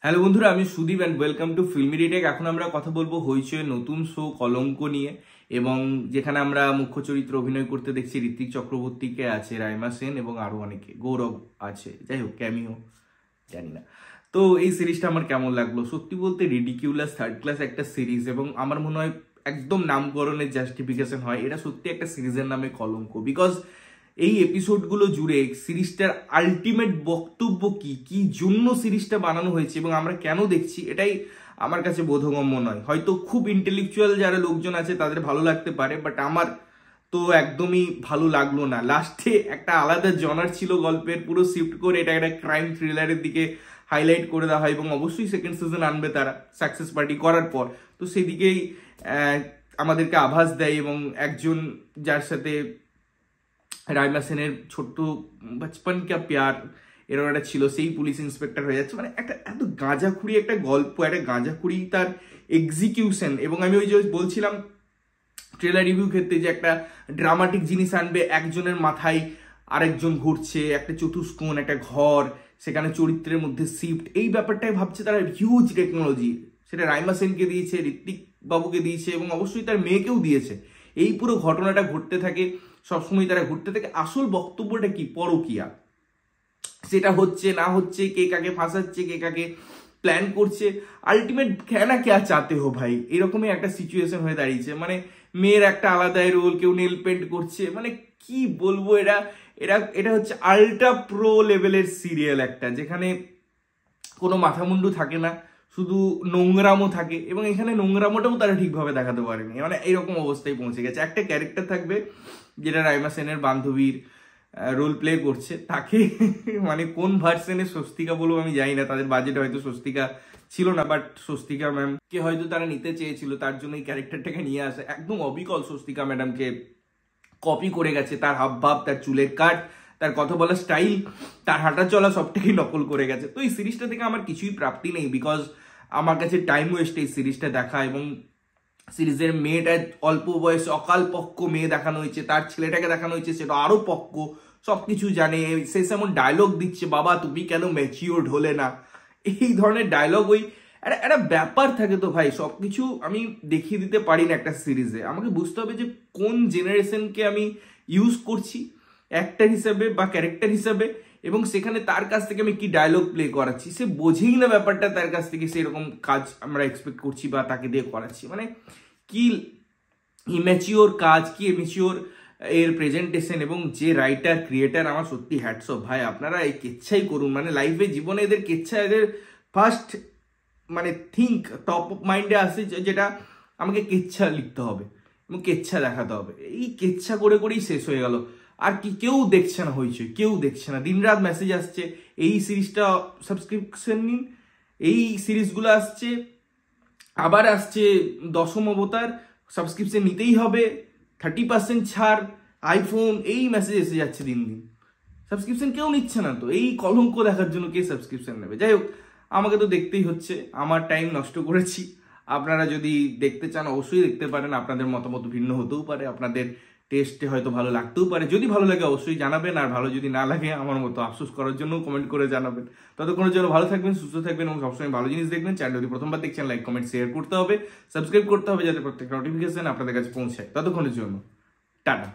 Hello বন্ধুরা, আমি Sudip and welcome to Filmi retake. এখন আমরা কথা বলবো হইচই নতুন শো কলঙ্ক নিয়ে, এবং যেখানে আমরা মুখ্য চরিত্র অভিনয় করতে দেখছি ঋত্বিক চক্রবর্তীকে, আছে রাইমা সেন এবং আরো অনেকে, গৌরব আছে, যাই হোক ক্যামিও জানি না। তো এই সিরিজটা আমার কেমন লাগলো, সত্যি বলতে রিডিকিউলাস থার্ড ক্লাস একটা সিরিজ, এবং আমার মনে হয় একদম নামকরণের জাস্টিফিকেশন হয়, এটা সত্যি একটা সিরিজের নামে কলঙ্ক। বিকজ এই এপিসোডগুলো জুড়ে সিরিজটার আলটিমেট বক্তব্য কি কি জন্য সিরিজটা বানানো হয়েছে এবং আমরা কেন দেখছি, এটাই আমার কাছে বোধগম্য নয়। হয়তো খুব ইন্টেলেকচুয়াল যারা লোকজন আছে তাদের ভালো লাগতে পারে, বাট আমার তো একদমই ভালো লাগলো না। লাস্টে একটা আলাদা জনার ছিল গল্পের, পুরো শিফট করে এটা একটা ক্রাইম থ্রিলারের দিকে হাইলাইট করে দেওয়া হয়, এবং অবশ্যই সেকেন্ড সিজন আনবে তারা সাকসেস পার্টি করার পর। তো সেদিকেই আমাদেরকে আভাস দেয়, এবং একজন যার সাথে রাইমা সেনের ছোট্ট বচপন কা প্যার এরকম একটা ছিল, সেই পুলিশ ইন্সপেক্টর হয়ে যাচ্ছে। মানে একটা এত গাঁজাখুড়ি একটা গল্প, একটা গাঁজাখুড়ি তার এক্সিকিউশন। এবং আমি ওই যে বলছিলাম ট্রেলার রিভিউ ক্ষেত্রে যে একটা ড্রামাটিক জিনিস আনবে, একজনের মাথায় আরেকজন ঘুরছে, একটা চতুষ্কোণ, একটা ঘর, সেখানে চরিত্রের মধ্যে শিফট, এই ব্যাপারটাই ভাবছে তারা হিউজ টেকনোলজি। সেটা রাইমা সেনকে দিয়েছে, ঋত্বিক বাবুকে দিয়েছে, এবং অবশ্যই তার মেয়েকেও দিয়েছে। এই পুরো ঘটনাটা ঘটতে থাকে, সবসময় তারা ঘুরতে থাকে। আসল বক্তব্যটা কি? পরকিয়া। সেটা হচ্ছে না হচ্ছে, কে কাকে ফাঁসাচ্ছে, কে কাকে প্ল্যান করছে, আলটিমেট কেনা কে চাতে হো ভাই, এরকমই একটা সিচুয়েশন হয়ে দাঁড়িয়েছে। মানে মেয়ের একটা আলাদাই রোল, কেউ নেল পেন্ট করছে, মানে কি বলবো, এটা এটা এটা হচ্ছে আল্ট্রা প্রো লেভেলের সিরিয়াল একটা, যেখানে কোনো মাথামুন্ডু থাকে না, শুধু নোংরামও থাকে। এবং এখানে নোংরামোটাও তারা ঠিকভাবে দেখাতে পারেনি, মানে এইরকম অবস্থায় পৌঁছে গেছে। একটা ক্যারেক্টার থাকবে যেটা রাইমা সেনের বান্ধবীর রোল প্লে করছে, তাকে মানে কোন ভার্সনে স্বস্তিকা বলবো আমি জানি না, তাদের বাজেট হয়তো স্বস্তিকা ছিল না, বাট স্বস্তিকা ম্যাম কে হয়তো তারা নিতে চেয়েছিল, তার জন্য এই ক্যারেক্টারটাকে নিয়ে আসে। একদম অবিকল স্বস্তিকা ম্যাডামকে কপি করে গেছে, তার হাবভাব, তার চুলের কাট, তার কথা বলার স্টাইল, তার হাঁটা চলা, সবটাকে নকল করে গেছে। তো এই সিরিজটা থেকে আমার কিছুই প্রাপ্তি নেই, বিকজ আমার কাছে টাইম ওয়েস্ট এই সিরিজটা দেখা। এবং সিরিজের মেয়েটা অল্প বয়সে অকাল পক্ক মেয়ে দেখানো হয়েছে, তার ছেলেটাকে দেখানো হয়েছে সেটা আরো পক্ক, সবকিছু জানে। সে যেমন ডায়লগ দিচ্ছে, বাবা তুমি কেন ম্যাচিওর্ড হলে না, এই ধরনের ডায়লগ। ওই একটা ব্যাপার থাকে তো ভাই, সবকিছু আমি দেখিয়ে দিতে পারি না একটা সিরিজে। আমাকে বুঝতে হবে যে কোন জেনারেশনকে আমি ইউজ করছি অ্যাক্টর হিসাবে বা ক্যারেক্টার হিসাবে, এবং সেখানে তার কাছ থেকে আমি কি ডায়লগ প্লে করাচ্ছি। সে বোঝেই না ব্যাপারটা, তার কাছ থেকে সেরকম কাজ আমরা এক্সপেক্ট করছি বা তাকে দিয়ে করাচ্ছি। মানে কি ইম্যাচিওর কাজ, কি ইম্যাচিওর এর প্রেজেন্টেশন। এবং যে রাইটার ক্রিয়েটার, আমার সত্যি হ্যাটস অফ ভাই, আপনারা এই কেচ্ছাই করুন। মানে লাইফে জীবনে এদের কেচ্ছা, এদের ফার্স্ট মানে থিঙ্ক টপ অফ মাইন্ডে আসে যেটা আমাকে কেচ্ছা লিখতে হবে এবং কেচ্ছা দেখাতে হবে। এই কেচ্ছা করে করেই শেষ হয়ে গেল। আর কি কেউ দেখছে না হইচই, কেউ দেখছে না। দিনরাত মেসেজ আসছে এই সিরিজটা সাবস্ক্রিপশন নিন, এই সিরিজগুলো আসছে, আবার আসছে দশম অবতার, সাবস্ক্রিপশন নিতেই হবে, 30% ছাড়, আইফোন, এই মেসেজ এসে যাচ্ছে দিন দিন। সাবস্ক্রিপশন কেউ নিচ্ছে না, তো এই কলঙ্ক দেখার জন্য কে সাবস্ক্রিপশন নেবে? যাই হোক, আমাকে তো দেখতেই হচ্ছে, আমার টাইম নষ্ট করেছি। আপনারা যদি দেখতে চান অবশ্যই দেখতে পারেন, আপনাদের মতামত ভিন্ন হতেও পারে, আপনাদের টেস্টে হয়তো ভালো লাগতেও পারে। যদি ভালো লাগে অবশ্যই জানাবেন, আর ভালো যদি না লাগে আমার মতো আফসোস করার জন্য কমেন্ট করে জানাবেন। ততক্ষণের জন্য ভালো থাকবেন, সুস্থ থাকবেন, এবং সবসময় ভালো জিনিস দেখবেন। চ্যানেল যদি প্রথমবার দেখছেন, লাইক কমেন্ট শেয়ার করতে হবে, সাবস্ক্রাইব করতে হবে, যাতে প্রত্যেকটা নোটিফিকেশন আপনাদের কাছে পৌঁছায়। ততক্ষণের জন্য টাটা।